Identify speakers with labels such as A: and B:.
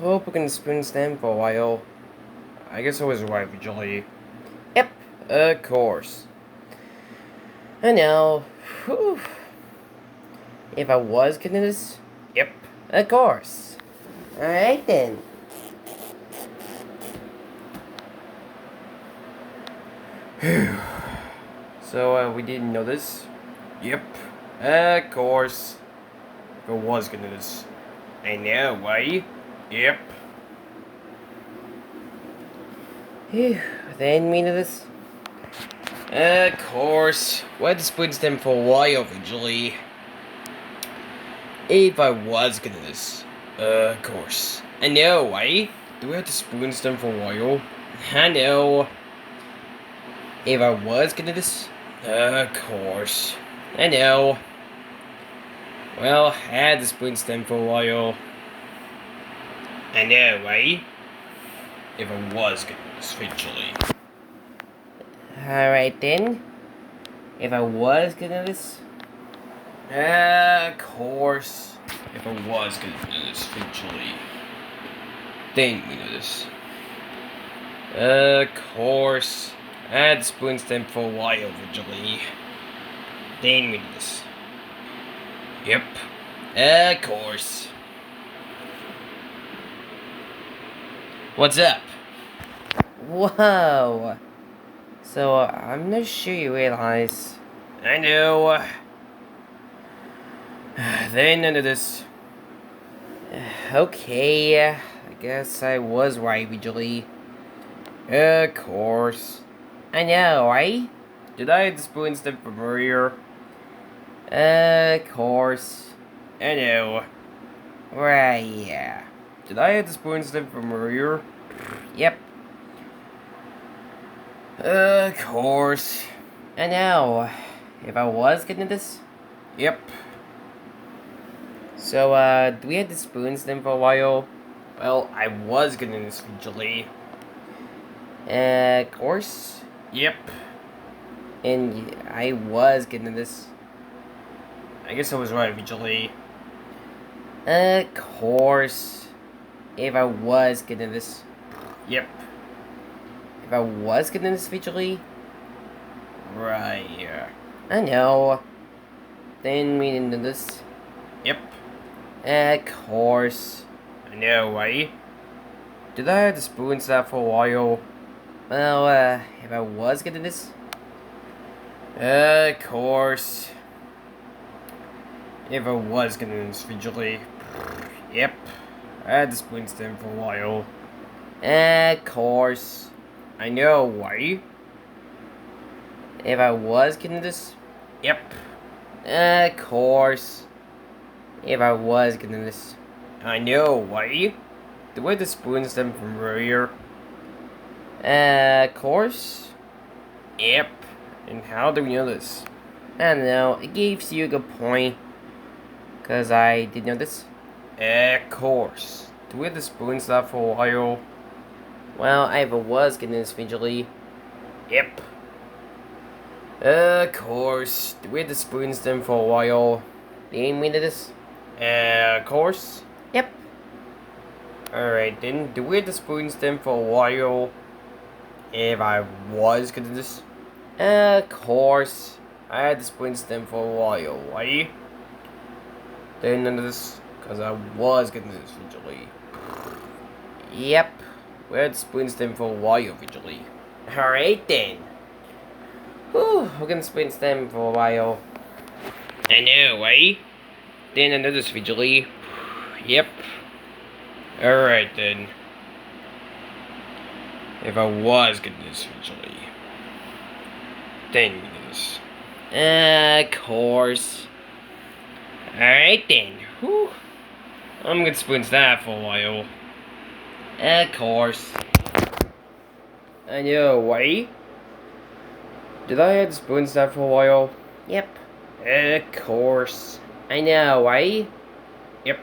A: Hope we can spoon them for a while. I guess I was right, Julie. Yep, of course. I know. Whew. If I was getting this, yep, of course. Alright then. So, we didn't know this? Yep, of course. If I was getting this. I know, right? Yep. Phew, then mean of this? Of course. Why the spoons them for a while originally? If I was gonna this. Of course. I know, right? Do we have to spoons them for a while? I know. If I was gonna this? Of course. I know. Well, I had to spoons them for a while. I know, right? If I was gonna this eventually. Alright then. If I was gonna this? Of course. If I was gonna do this eventually. Then we know this. Of course. I had spoons them for a while originally. Then we know this. Yep. Of course. What's up? Whoa. So, I'm not sure you realize. I know. Then none of this. Okay. I guess I was right, Vigily. Of course. I know, right? Did I have the spoons them from earlier? Of course. I know. Right, yeah. Did I have the spoons them from earlier? Yep. Of course. I know. If I was getting this? Yep. So, do we have the spoons then for a while? Well, I was getting this eventually. Of course. Yep. And I was getting this. I guess I was right eventually. Of course. If I was getting this. Yep. If I was getting this eventually. Right, yeah. I know. Then we didn't do this. Yep. Of course. I know, right? Did I have the spoons out for a while? Well, if I was getting this? Of course. If I was getting this eventually. Yep. I had the spoons then for a while. Of course. I know, right? If I was getting this? Yep. Of course. If I was getting this. I know, right? The way the spoons them from earlier. Of course. Yep. And how do we know this? I don't know. It gives you a good point. Because I did know this. Of course. Do we have the spoons that for a while? Well, I was getting this eventually. Yep. Of course. Do we have the spoons them for a while? Do you mean this? Of course. Yep. Alright then. Do we have the spoons them for a while? If I was getting this? Of course. I had the spoons them for a while, right? Then none of this, because I was getting this eventually. Yep. We had the spoons them for a while eventually. Alright then. Whew, we're gonna spoons them for a while. I know, right? Then another eventually. Yep. Alright then. If I was getting this eventually. Then this. Of course. Alright then. Whew. I'm gonna spoons that for a while. Of course. I know, right? Did I have the spoons that for a while? Yep. Of course. I know, right? Yep.